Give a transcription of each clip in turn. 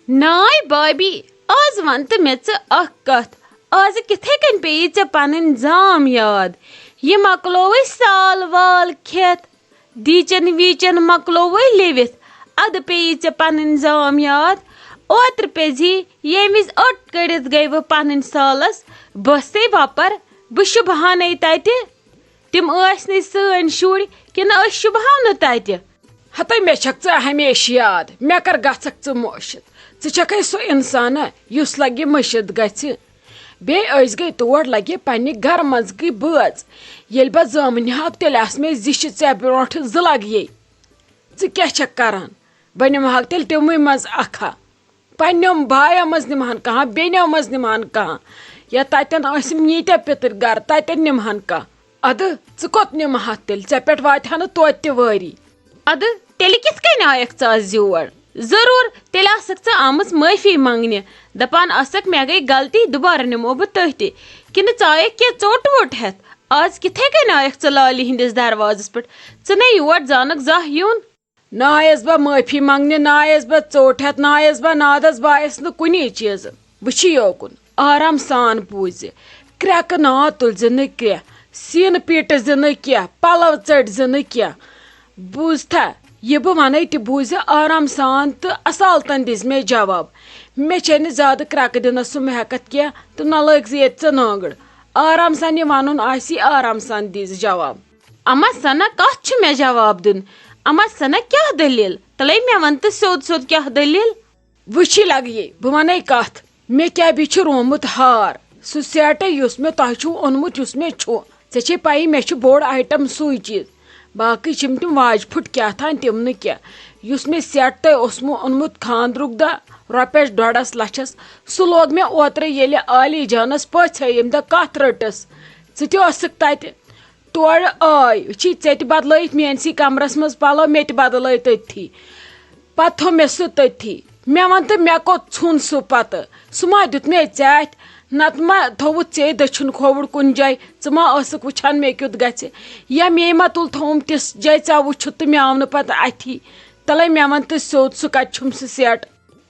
ناے بابی آز ون تو مے اخ کت آز کتھے کن پی ژے پنن زام یاد یہ مکلوے سال وال کھیت دیچن ویچن مکلوے لیوتھ اد پی ژے پنن زام یاد اوتر پزی یم وز اٹ کڑت گئی وہ پنن سالس بسے وپر بہ شبہانے تتہ تم ٲسۍ نہٕ سٲنۍ شُرۍ کِنہٕ أسۍ شُبہاو نہٕ تتہِ ہتے مے چھکھ ژٕ ہمیشہ یاد مے کر گژھکھ ژٕ مٔشِد ژٕ چھکھے سُہ انسانا یُس لگہِ مٔشِد گژھِ بیٚیہِ أسۍ گٔے تور لگہِ پننہِ گرٕ منٛزٕکٕے بٲژ ییٚلہِ بہٕ زامٕنۍ ہاو تیٚلہِ آسہٕ مےٚ زِچھِ ژےٚ برونٛٹھ زٕ لگیے ژٕ کیٛاہ چھکھ کران بہٕ نِمہٕ ہاکھ تیٚلہِ تِموٕے منٛز اکھا پننیو بایو منٛز نِمہن کانٛہہ بیٚنیو منٛز نِمہن کانٛہہ یا تتٮ۪ن ٲسِم ییٖتیاہ پِتٕر گرٕ تتٮ۪ن نِمہن کانٛہہ ادٕ ژٕ کوٚت نِمہٕ تیٚلہِ ژےٚ پٮ۪ٹھ واتہِ ہا نہٕ توتہِ تہِ وٲری ادٕ تیٚلہِ کِتھ کٔنۍ آیکھ ژٕ آز یور ضروٗر تیٚلہِ آسکھ ژٕ آمٕژ معٲفی منٛگنہِ دپان آسکھ مےٚ گٔے غلطی دُبارٕ نِمو بہٕ تُہۍ تہِ کِنہٕ ژٕ آیکھ کینٛہہ ژوٚٹ ووٚٹ ہٮ۪تھ آز کِتھے کٔنۍ آیکھ ژٕ لالہِ ہٕنٛدِس دروازس پٮ۪ٹھ ژٕ نے یور زانکھ زانٛہہ یُن نہ آیس بہٕ معٲفی منٛگنہِ نہ آیس بہٕ ژوٚٹ ہٮ۪تھ نہ آیس بہٕ نادس بہٕ آیس نہٕ کُنی چیٖزٕ وٕچھِ یوکُن آرام سان بوٗزِ کرٛٮ۪کہٕ ناد تُلزِ نہٕ کینٛہہ سیٖنہٕ پیٖٹہٕ زِ نہٕ کینٛہہ پلو ژٔٹۍ زِ نہٕ کینٛہہ بوٗزتھا یہ بہٕ ونے تہِ بوٗزِ آرام سان تہٕ اصالتن دِژ مےٚ جواب مےٚ چھے نہٕ زیادٕ کرٛٮ۪کہٕ دِنس سُہ ہٮ۪کتھ کینٛہہ تہٕ نہ لٲگۍ زِ ییٚتہِ ژٕ نٲنگٕر آرام سان یہِ ونُن آسی آرام سان دِزِ جواب اما سنا کتھ چھُ مےٚ جواب دیُن اما سنا کیٛاہ دٔلیٖل تلے مےٚ ون تہٕ سیوٚد سیوٚد کیٛاہ دٔلیٖل وٕچھی لگیے بہٕ ونے کتھ مےٚ کیٛاہ چھُ رومُت ہار سُہ سیٹے یُس مےٚ تۄہہِ چھُو اوٚنمُت یُس مےٚ چھُ ژےٚ چھے پیی مےٚ چھُ بوٚڑ آیٹم سُے چیٖز باقٕے چھِم تِم واجہِ پھٕٹ کیٛاہ تھام تِم نہٕ کینٛہہ یُس مےٚ سیٹ تۄہہِ اوسمو اوٚنمُت خاندرُک دۄہ رۄپیس 1.5 لچھس سُہ لوگ مےٚ اوترٕ ییٚلہِ عالی جانس پٔژھۍ ییٚمہِ دۄہ کتھ رٔٹٕس ژٕ تہِ ٲسٕکھ تتہِ تورٕ آے وٕچھی ژےٚ تہِ بدلٲیِتھ میٲنسٕے کمرس منٛز پلو مےٚ تہِ بدلٲے تٔتھی پتہٕ تھوٚو مےٚ سُہ تٔتھی مےٚ ون تہٕ مےٚ کوٚت ژھُن سُہ پتہٕ سُہ ما دیُت مےٚ ژےٚ اتھِ نتہٕ ما تھوٚوُتھ ژےٚ دٔچھُن کھووُر کُنہِ جایہِ ژٕ ما ٲسٕکھ وٕچھان مےٚ کیُتھ گژھِ یا مے ما تُل تھووُم تِژھ جایہِ ژےٚ وٕچھُتھ تہٕ مےٚ آو نہٕ پتہٕ اتھی تلے مےٚ ون تہٕ سیوٚد سُہ کتہِ چھُم سُہ سیٹ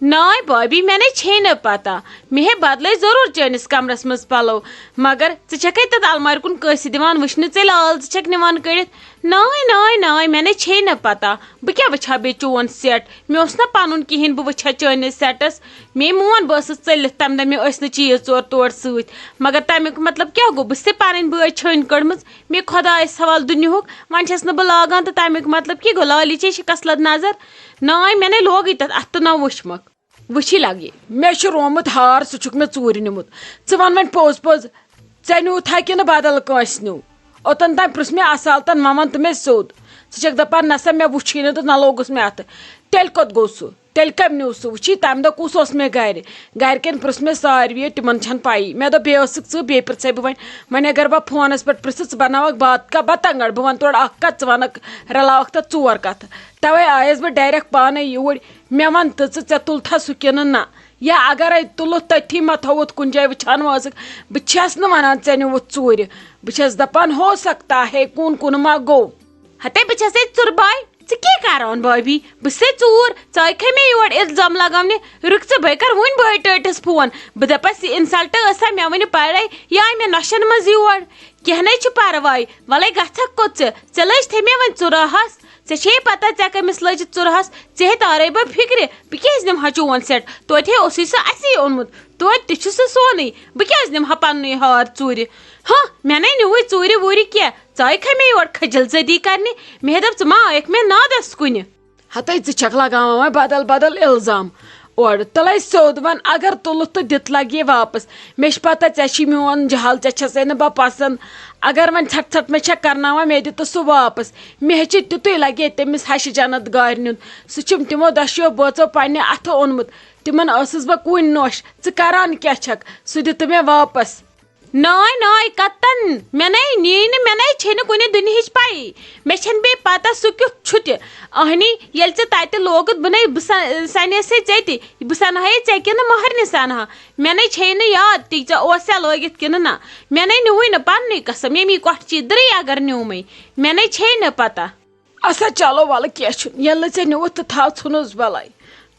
ناے بابی مےٚ نے چھے نہٕ پتہ مےٚ ہے بدلے ضروٗر چٲنِس کمرس منٛز پلو مگر ژٕ چھکھے تتھ المارِ کُن کٲنٛسہِ دِوان وٕچھنہٕ ژےٚ لال ژٕ چھکھ نِوان کٔڑِتھ ناے ناے ناے مےٚ نے چھے نہٕ پتہ بہٕ کیٛاہ وٕچھِ ہا بیٚیہِ چون سیٹ مےٚ اوس نا پنُن کہیٖنۍ بہٕ وٕچھِ ہا چٲنِس سیٹس مے مون بہٕ ٲسٕس ژٔلِتھ تمہِ دۄہ مےٚ ٲسۍ نہٕ چیٖز ژور تور سۭتۍ مگر تمیُک مطلب کیٛاہ گوٚو بہٕ چھسے پنٕنۍ بٲے چھٔنۍ کٔڑمٕژ مے خۄدایس حوالہٕ دُنیہُک وۄنۍ چھس نہٕ بہٕ لاگان تہٕ تمیُک مطلب کیٛاہ گوٚو لالی چے شِکس لد نظر ناے مےٚ نے لوگٕے تتھ اتھ تہٕ نہ وٕچھمکھ وٕچھی لگیے مےٚ چھُ رومُت ہار سُہ چھُکھ مےٚ ژوٗرِ نیوٗمُت ژٕ ون وۄنۍ پوٚز پوٚز ژےٚ نیوٗتھا کِنہٕ بدل کٲنٛسہِ نیوٗ اوٚتن تام پرُژھ مےٚ اصالتن وۄنۍ ون تہٕ مےٚ سیوٚد ژٕ چھکھ دپان نسا مےٚ وٕچھٕے نہٕ تہٕ نہ لوگُس مےٚ اتھٕ تیٚلہِ کوٚت گوٚو سُہ تیٚلہِ کٔمۍ نیوٗ سُہ وٕچھی تمہِ دۄہ کُس اوس مےٚ گرِ گرِکٮ۪ن پرُژھ مےٚ ساروِیو تِمن چھنہٕ پیی مےٚ دوٚپ بیٚیہِ ٲسٕکھ ژٕ بیٚیہِ پرژھے بہٕ وۄنۍ اگر بہٕ فونس پٮ۪ٹھ پرژھٕ ژٕ بناوکھ بتنگڑ بہٕ ونہٕ تورٕ اکھ کتھ ژٕ ونکھ رلاوکھ تتھ 4 کتھٕ توے آیس بہٕ ڈایریکٹ پانے یوٗرۍ مےٚ ون تہٕ ژٕ تُلتھا سُہ کِنہٕ نہ یا اگرے تُلُتھ تٔتھی ما تھووُتھ کُنہِ جایہِ وٕچھان ما ٲسٕکھ بہٕ چھس نہٕ ونان ژےٚ نیوٗوُتھ ژوٗرِ بہٕ چھس دپان ہو سکتا ہے کُن ما گوٚو ہتے بہٕ چھسے ژُرباے ژٕ کیٛاہ کران بابی بہٕ چھسے ژوٗر ژٕ آیکھے مےٚ یور الزام لگاونہِ رُک ژٕ بہٕ کرٕ وُنۍ بٲے ٹٲٹِس فون بہٕ دپس یہِ انسلٹ ٲسا مےٚ ؤنہِ پڑے یہِ آیہِ مےٚ نۄشن منٛز یور کینٛہہ نے چھُ پرواے وَلے گژھکھ کوٚت ژٕ لٲجتھے مےٚ وۄنۍ ژُراہس ژےٚ چھے پتہ ژےٚ کٔمِس لٲجِتھ ژُرہس ژےٚ ہے تارے بہٕ فِکرِ بہٕ کیٛازِ نِمہٕ ہا چون سیٹ توتہِ ہے اوسُے سُہ اسی اوٚنمُت توتہِ تہِ چھُ سُہ سونُے بہٕ کیٛازِ نِمہٕ ہا پننُے ہار ژوٗرِ مےٚ نے نیوٗوٕے ژوٗرِ ووٗرِ کینٛہہ ژٕ آیکھے مےٚ یور کھٔجل زٔدی کرنہِ مےٚ ہے دوٚپ ژٕ ما آیکھ مےٚ نادس کُنہِ ہتے ژٕ چھکھ لگاوان وۄنۍ بدل بدل الزام اورٕ تلے سیوٚد وۄنۍ اگر تُلُتھ تہٕ دِتھ لگہِ واپس مےٚ چھِ پتہ ژےٚ چھی میون جہل ژےٚ چھسے نہٕ بہٕ پسنٛد اگر وۄنۍ ژھٹ ژھٹ مےٚ چھکھ کرناوان مےٚ دِ تہٕ سُہ واپس مےٚ ہیٚچہِ تیُتُے لگے تٔمِس ہشہِ جنت گارِ نیُن سُہ چھُم تِمو دۄشوٕیو بٲژو پننہِ اتھٕ اوٚنمُت تِمن ٲسٕس بہٕ کُنۍ نوش ژٕ کران کیٛاہ چھکھ سُہ دِ تہٕ مےٚ واپس ناے ناے کتن مےٚ نے نی نہٕ مےٚ نے چھے نہٕ کُنہِ دُنہِچ پیی مےٚ چھنہٕ بیٚیہِ پتہ سُہ کیُتھ چھُ تہِ اہنی ییٚلہِ ژےٚ تتہِ لوگُتھ بہٕ سنیسے ژےٚ تہِ بہٕ سنہٕ ہے ژےٚ کِنہٕ مہرنہِ سنہٕ ہا مےٚ نے چھے نہٕ یاد تہِ ژےٚ اوسیا لٲگِتھ کِنہٕ نہ مےٚ نے نیوٗوٕے نہٕ پننُے قسم ییٚمی کۄٹھچی درٕے اگر نیوٗمٕے مےٚ نے چھے نہٕ پتہ اچھا چلو ولہٕ کینٛہہ چھُنہٕ ییٚلہِ نہٕ ژےٚ نیوٗوُتھ تہٕ تھاو ژھٕنُس بلاے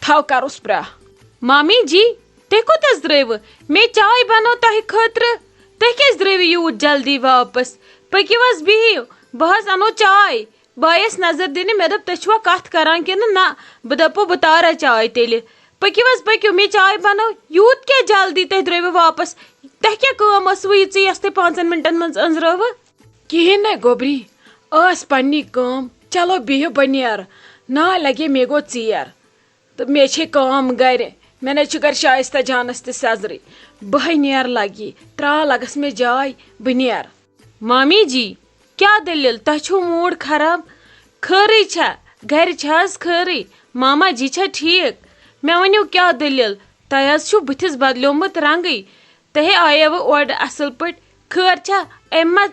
تھاو کرُس پرٛاہ مامی جی تُہۍ کوٚتَس درٛٲیوٕ مے چاے بنٲو تۄہہِ خٲطرٕ تُہۍ کیٛازِ درٛٲیوٕ یوٗت جلدی واپس پٔکِو حظ بِہِو بہٕ حظ اَنو چاے بایَس نظر دِنہِ مےٚ دوٚپ تُہۍ چھُوا کَتھ کران کِنہٕ نہ بہٕ دَپو بہٕ تارا چاے تیٚلہِ پٔکِو حظ پٔکِو مے چاے بنٲو یوٗت کیٛاہ جلدی تُہۍ درٛٲیوٕ واپس تۄہہِ کیٛاہ کٲم ٲسوٕ یِژٕے یۄس تُہۍ 5 مِنٹن منٛز أنٛزرٲوٕ کِہیٖنۍ نَے گوبری ٲس پنٛنی کٲم چلو بِہِو بہٕ نیرٕ نا لگے مے گوٚو ژیر تہٕ مے چھے کٲم گرِ مےٚ نَے چھُ گرِ شایستہ جانس تہِ سیزرٕے بہٕے نیرٕ لگی ترٛاو لگس مےٚ جاے بہٕ نیرٕ مامی جی کیٛاہ دٔلیٖل تۄہہِ چھُو موٗڈ خراب خٲرٕے چھا گرِ چھا حظ خٲرٕے ماما جی چھا ٹھیٖک مےٚ ؤنِو کیٛاہ دٔلیٖل تۄہہِ حظ چھُو بٕتھِس بدلیومُت رنٛگٕے تۄہے آیوٕ اورٕ اَصٕل پٲٹھۍ خٲر چھا أمۍ ما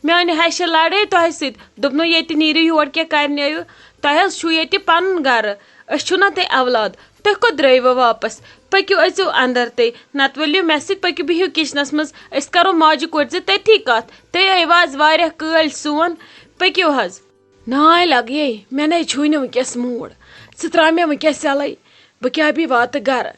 میٛانہِ ہشہِ لڑٲے تۄہہِ سۭتۍ دوٚپنو ییٚتہِ نیٖرِو یور کیٛاہ کرنٲیِو تۄہہِ حظ چھُو ییٚتہِ پنُن گرٕ أسۍ چھُو نا تۄہہِ اولاد تُہۍ کوٚت درٛٲیوٕ واپس پٔکِو أژِو انٛدر تُہۍ نتہٕ ؤلِو مےٚ سۭتۍ پٔکِو بِہِو کچنس منٛز أسۍ کرو ماجہِ کورِ تٔتھی کتھ تُہۍ آیوٕ آز واریاہ کٲلۍ سون پٔکِو حظ ناے لگیے مےٚ نَے چھُے نہٕ وٕنکیٚس موٗڈ ژٕ ترٛاو مےٚ وٕنکیٚس یَلَے بہٕ کیٛاہ بی واتہٕ گرٕ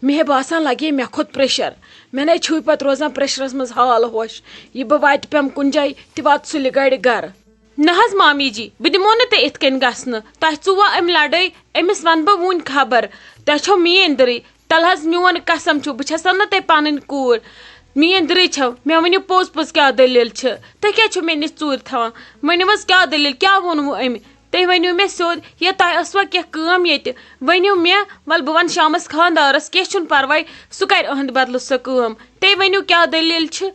مےٚ باسان لگے مےٚ کھوٚت پریشر مےٚ نَے چھُے پتہٕ روزان پریشرس منٛز حال ہوش یہِ بہٕ واتہِ پیٚم کُنہِ جایہِ تہِ واتہٕ سُلہِ گاڑِ گرٕ نہ حظ مامی جی بہٕ دِمو نہٕ تۄہہِ یِتھ کٔنۍ گژھنہٕ تۄہہِ ژوٗوا أمۍ لڑٲے أمِس ونہٕ بہٕ وُنۍ خبر تۄہہِ چھو میٲنۍ دٕرٕے تلہٕ حظ میون قسم چھُ بہٕ چھسو نہٕ تۄہہِ پنٕنۍ کوٗر میٲنۍ دٕرٕے چھو مےٚ ؤنِو پوٚز پوٚز کیٛاہ دٔلیٖل چھِ تُہۍ کیٛازِ چھِو مےٚ نِش ژوٗرِ تھاوان ؤنِو حظ کیٛاہ دٔلیٖل کیٛاہ ووٚنوٕ أمۍ تُہۍ ؤنِو مےٚ سیوٚد یا تۄہہِ ٲسوا کینٛہہ کٲم ییٚتہِ ؤنِو مےٚ وَلہٕ بہٕ وَنہٕ شامَس خانٛدارَس کینٛہہ چھُنہٕ پرواے سُہ کَرِ أہٕنٛدِ بدلہٕ سۄ کٲم تُہۍ ؤنِو کیٛاہ دٔلیٖل چھِ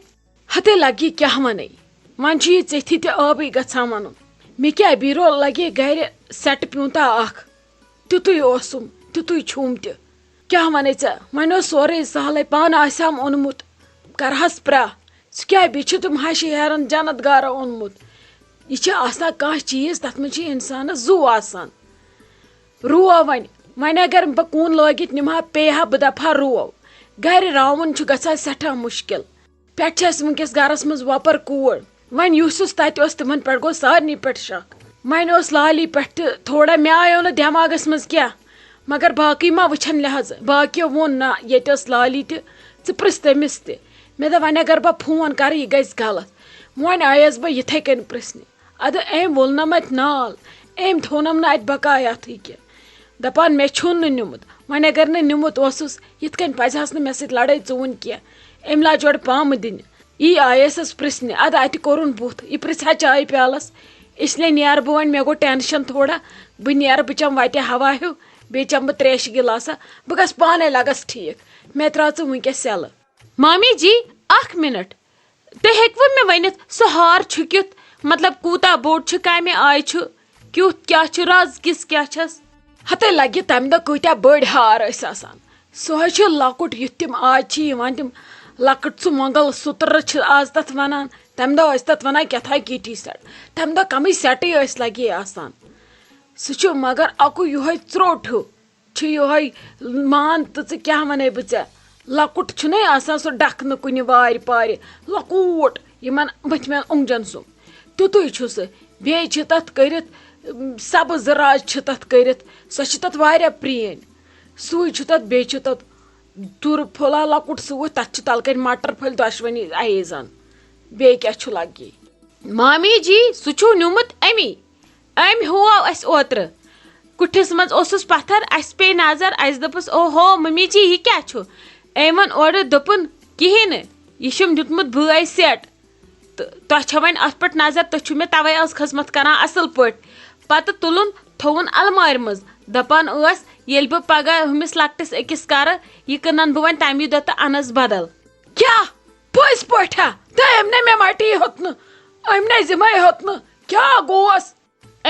ہتے لگی کیٛاہ وَنَے وۄنۍ چھُ یہِ ژیٚتھی تہِ آبٕے گژھان وَنُن مےٚ کیٛاہ بیٖرو لگے گرِ سٮ۪ٹہٕ پیوٗنٛتا اکھ تیُتُے اوسُم تیُتُے چھُم تہِ کیٛاہ وَنَے ژےٚ وۄنۍ اوس سورُے سہلٕے پانہٕ آسہم اوٚنمُت کرہس پرٛا ژٕ کیٛاہ بیٚیہِ چھِ تِم ہشہِ ہیرن جنت گارٕ اوٚنمُت یہِ چھِ آسان کانٛہہ چیٖز تتھ منٛز چھِ انسانس زُو آسان رو وۄنۍ اگر بہٕ کُن لٲگِتھ نِمہٕ ہا پیٚیہِ ہا بہٕ دپہٕ ہا رو گرِ راوُن چھُ گژھان سٮ۪ٹھاہ مُشکِل پٮ۪ٹھ چھِ اسہِ وٕنکیٚس گرس منٛز وۄپر کوٗر وۄنۍ یُس تتہِ اوس تِمن پٮ۪ٹھ گوٚو سارنٕے پٮ۪ٹھ شک وۄنۍ اوس لالی پٮ۪ٹھ تہِ تھوڑا مےٚ آیو نہٕ دٮ۪ماغس منٛز کینٛہہ مگر باقٕے ما وٕچھن لحاظ باقیو ووٚن نہ ییٚتہِ ٲس لالی تہِ ژٕ پرٛژھ تٔمِس تہِ مےٚ دوٚپ وۄنۍ اگر بہٕ فون کرٕ یہِ گژھِ غلط وۄنۍ آیس بہٕ یِتھے کٔنۍ پرٛژھنہِ ادٕ أمۍ وولنم اتہِ نال أمۍ تھونم نہٕ اتہِ بقایاتھٕے کینٛہہ دپان مےٚ چھُن نہٕ نیُمُت وۄنۍ اگر نہٕ نیُمُت اوسُس یِتھ کٔنۍ پزِہس نہٕ مےٚ سۭتۍ لڑٲے ژٕ کینٛہہ أمۍ لاج یورٕ پامہٕ دِنہِ یی آیسس پرٛژھنہِ ادٕ اتہِ کوٚرُن بُتھ یہِ پرٛژھِ ہا چایہِ پیالس اسلیے نیرٕ بہٕ وۄنۍ مےٚ گوٚو ٹینشن تھوڑا بہٕ نیرٕ بہٕ چمہٕ وتہِ ہوا ہیوٗ بیٚیہِ چمہٕ بہٕ تریشہِ گِلاسا بہٕ گژھٕ پانے لگس ٹھیٖک مےٚ ترٛاو ژٕ وٕنکیٚس یَلہٕ مامی جی اکھ مِنٹ تُہۍ ہیٚکوٕ مےٚ ؤنِتھ سُہ ہار چھُ کیُتھ مطلب کوٗتاہ بوٚڑ چھُ کمہِ آیہِ چھُ کیُتھ کیٛاہ چھُ رز کِس کیٛاہ چھس ہتے لگہِ تمہِ دۄہ کۭتیاہ بٔڑۍ ہار ٲسۍ آسان سُہ حظ چھُ لۄکُٹ یُتھ تِم آز چھِ یِوان تِم لۄکٕٹ سُہ مۄغل سُترٕ چھِ آز تتھ ونان تمہِ دۄہ ٲسۍ تتھ ونان کیٛاہ کیٹی سیٹ تمہِ دۄہ کمٕے سیٹٕے ٲسۍ لگے آسان سُہ چھُ مگر اکُے یِہوے ژروٚٹ ہیوٗ چھُ یِہوے مان تہٕ ژٕ کیٛاہ ونَے بہٕ ژےٚ لۄکُٹ چھُنَے آسان سُہ ڈکھنہٕ کُنہِ وارِ پارِ لۄکوٗٹ یِمن بٔتھمٮ۪ن اوٚنٛگجن سُم تیُتُے چھُ سُہ بیٚیہِ چھِ تتھ کٔرِتھ سبٕز راج چھِ تتھ کٔرِتھ سۄ چھِ تتھ واریاہ پرٛٲنۍ سُے چھُ تتھ بیٚیہِ چھُ تتھ تُر پھولا لۄکُٹ سۭتۍ تتھ چھِ تلہٕ کنۍ مٹر پھٔلۍ دۄشوٕنی ایزان بیٚیہِ کیٛاہ چھُ لگے مامی جی سُہ چھُو نیوٗمُت أمۍ ہوو اَسہِ اوترٕ کُٹھِس منٛز اوسُس پتھر اَسہِ پیٚیہِ نظر اَسہِ دوٚپُس او ہو ممی جی یہِ کیٛاہ چھُ أمۍ ووٚن اورٕ دوٚپُن کِہیٖنۍ نہٕ یہِ چھُم دیُتمُت بٲے سیٹ تہٕ تۄہہِ چھو وۄنۍ اتھ پٮ۪ٹھ نظر تُہۍ چھِو مےٚ توے آز خٔزمت کران اصل پٲٹھۍ پتہٕ تُلُن تھووُن المارِ منٛز دپان ٲس ییٚلہِ بہٕ پگاہ ہُمِس لۄکٹِس أکِس کرٕ یہِ کٕنن بہٕ وۄنۍ تمی دۄہ تہٕ انس بدل کیٛاہ پٔزۍ پٲٹھۍ ہا تہٕ أمۍ نے مےٚ مٹی ہیوٚتنہٕ أمۍ نے زِمے ہیوٚتنہٕ کیٛاہ گوس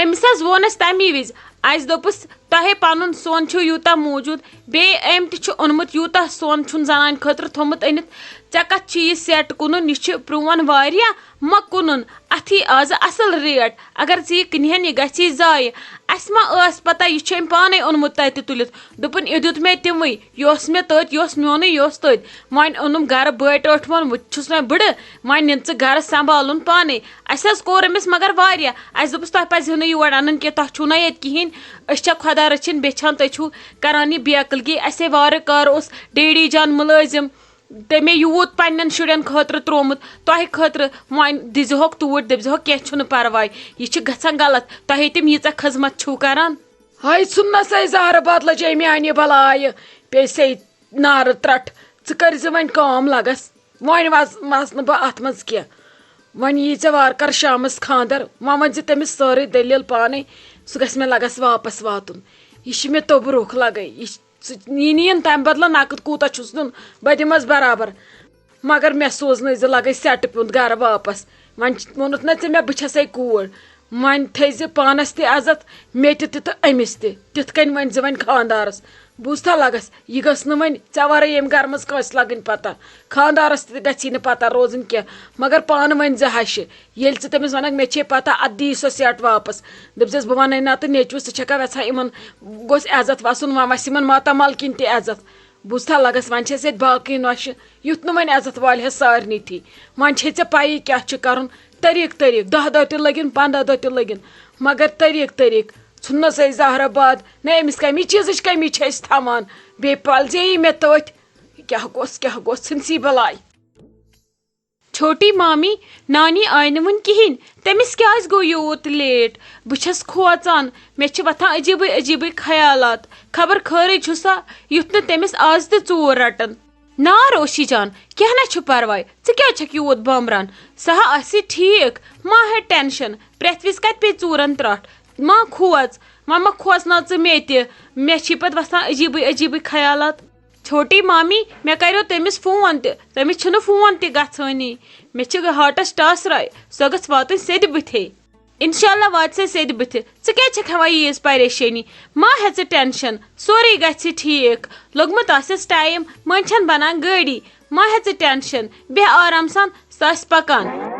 أمِس حظ ووٚن اَسہِ تمی وِزِ اَسہِ دوٚپُس تۄہے پنُن سۄن چھُ یوٗتاہ موٗجوٗد بیٚیہِ أمۍ تہِ چھُ اوٚنمُت یوٗتاہ سۄن چھُنہٕ زنانہِ خٲطرٕ تھوٚمُت أنِتھ ژےٚ کتھ چھُ یہِ سیٹ کٕنُن یہِ چھُ پرٛون واریاہ مہ کٕنُن اتھ یی آزٕ اصل ریٹ اگر ژٕ یہِ کٕنہن یہِ گژھی ضایہِ اسہِ ما ٲس پتہ یہِ چھُ أمۍ پانے اوٚنمُت تتہِ تُلِتھ دوٚپُن یہِ دیُت مےٚ تِموٕے یہِ اوس مےٚ تٔتھۍ یہِ اوس میونُے یہِ اوس تٔتھۍ وۄنۍ اوٚنُم گرٕ بٲٹۍ ٲٹھوَن وۄنۍ چھُس وۄنۍ بٕڑٕ وۄنۍ نِن ژٕ گرٕ سنبھالُن پانے اسہِ حظ کوٚر أمِس مگر واریاہ اسہِ دوٚپُس تۄہہِ پزِہو نہٕ یور انُن کینٛہہ تۄہہِ چھُو نہ ییٚتہِ کہیٖنۍ أسۍ چھا خۄدا رچھان رچھن بچھان تُہۍ چھُو کران یہِ بیقلگی اَسے وارٕ کار اوس ڈیڈی جان مُلٲزِم تٔمۍ یوٗت پننٮ۪ن شُرٮ۪ن خٲطرٕ تروومُت تۄہہِ خٲطرٕ وۄنۍ دِزِہوکھ توٗرۍ دٔپزِہوکھ کینٛہہ چھُنہٕ پرواے یہِ چھُ گژھان غلط تۄہے تِم ییٖژاہ خٔذمت چھُو کران ہاے ژھُن سا زہرٕ بدلہٕ جے میانہِ بلایہِ پیٚیہِ سے نارٕ ترٛٹھ ژٕ کٔرۍ زِ وۄنۍ کٲم لگس وۄنۍ وَس نہٕ بہٕ اَتھ منٛز کینٛہہ وۄنۍ یی ژےٚ وارٕ کار شامس خانٛدر وۄنۍ ؤنۍ زِ تٔمِس سٲرٕے دٔلیٖل پانے سُہ گژھِ مےٚ لگس واپس واتُن یہِ چھِ مےٚ توٚبرُک لگے یہِ نِیِن تمہِ بدلہٕ نقد کوٗتاہ چھُس نیُن بہٕ دِمس برابر مگر مےٚ سوزنٲے زِ لگے سٮ۪ٹہٕ پیوٗنت گرٕ واپس وۄنۍ ووٚنُتھ نا ژےٚ مےٚ بہٕ چھسے کوٗر وۄنۍ تھٲیزِ پانس تہِ عزت مےٚ تہِ تہٕ أمِس تہِ تِتھ کٔنۍ ؤنۍ زِ وۄنۍ خانٛدارس بوٗزتھا لگس یہِ گٔژھ نہٕ وۄنۍ ژےٚ ورٲے ییٚمہِ گرٕ منٛز کٲنٛسہِ لگٕنۍ پتہ خانٛدارس تہِ گژھی نہٕ پتہ روزٕنۍ کینٛہہ مگر پانہٕ ؤنۍ زِ ہشہِ ییٚلہِ ژٕ تٔمِس ونکھ مےٚ چھے پتہ ادٕ دِی سۄ سٮ۪ٹ واپس دٔپزٮ۪س بہٕ ونَے نتہٕ نیچوِس ژٕ چھکھا وژھان یِمن گوٚژھ عزت وسُن وۄنۍ وسہِ یِمن ماتامال کِنۍ تہِ عزت بوٗزتھا لگس وۄنۍ چھس ییٚتہِ باقٕے نۄشہِ یُتھ نہٕ وۄنۍ عزت والہِ سارنٕے تھی وۄنۍ چھے ژےٚ پایی کیاہ چھُ کرُن طریٖقہٕ طریٖقہٕ 10 دۄہ تہِ لٔگِن 15 دۄہ تہِ لٔگِن مگر طریٖقہٕ طریٖقہٕ ژھُننس اے زہرا باد نہ أمِس کمی چیٖزٕچ کمی چھِ أسۍ تھاوان بیٚیہِ پلزے مےٚ تٔتھۍ کیاہ گوٚژھ ژھٕنسی بلاے چھوٹی مامی نانی آیہِ نہٕ وُنہِ کِہینۍ تٔمِس کیازِ گوٚو یوٗت لیٹ بہٕ چھس کھوژان مےٚ چھِ وۄتھان عجیٖبٕے عجیٖبٕے خیالات خبر خٲرٕے چھُ سا یُتھ نہٕ تٔمِس آز تہِ ژوٗر رٹن نا روشی جان کینٛہہ نہ چھُ پرواے ژٕ کیٛازِ چھکھ یوٗت بامبران سۄ ہا آسہِ ٹھیٖک ما ہےٚ ٹٮ۪نشن پرٛٮ۪تھ وِزِ کتہِ پیٚیہِ ژوٗرن ترٛٹھ ما کھوژ وۄنۍ ما کھوژناو ژٕ مےٚ تہِ مےٚ چھی پتہٕ وسان عجیٖبٕے عجیٖبٕے خیالات چھوٹی مامی مےٚ کریو تٔمِس فون تہِ تٔمِس چھُنہٕ فون تہِ گژھٲنی مےٚ چھِ ہاٹس ٹاسراے سۄ گٔژھ واتٕنۍ سیٚدِ بٕتھے انشاء اللہ واتہِ سۄ سیٚدِ بٕتھِ ژٕ کیٛازِ چھکھ ہٮ۪وان ییٖژ پریشٲنی ما ہےٚ ژٕ ٹٮ۪نشن سورُے گژھِ ٹھیٖک لوٚگمُت آسٮ۪س ٹایم مٔنٛزۍ چھنہٕ بنان گٲڑی ما ہےٚ ژٕ ٹٮ۪نشن بیٚہہ آرام سان سۄ آسہِ پکان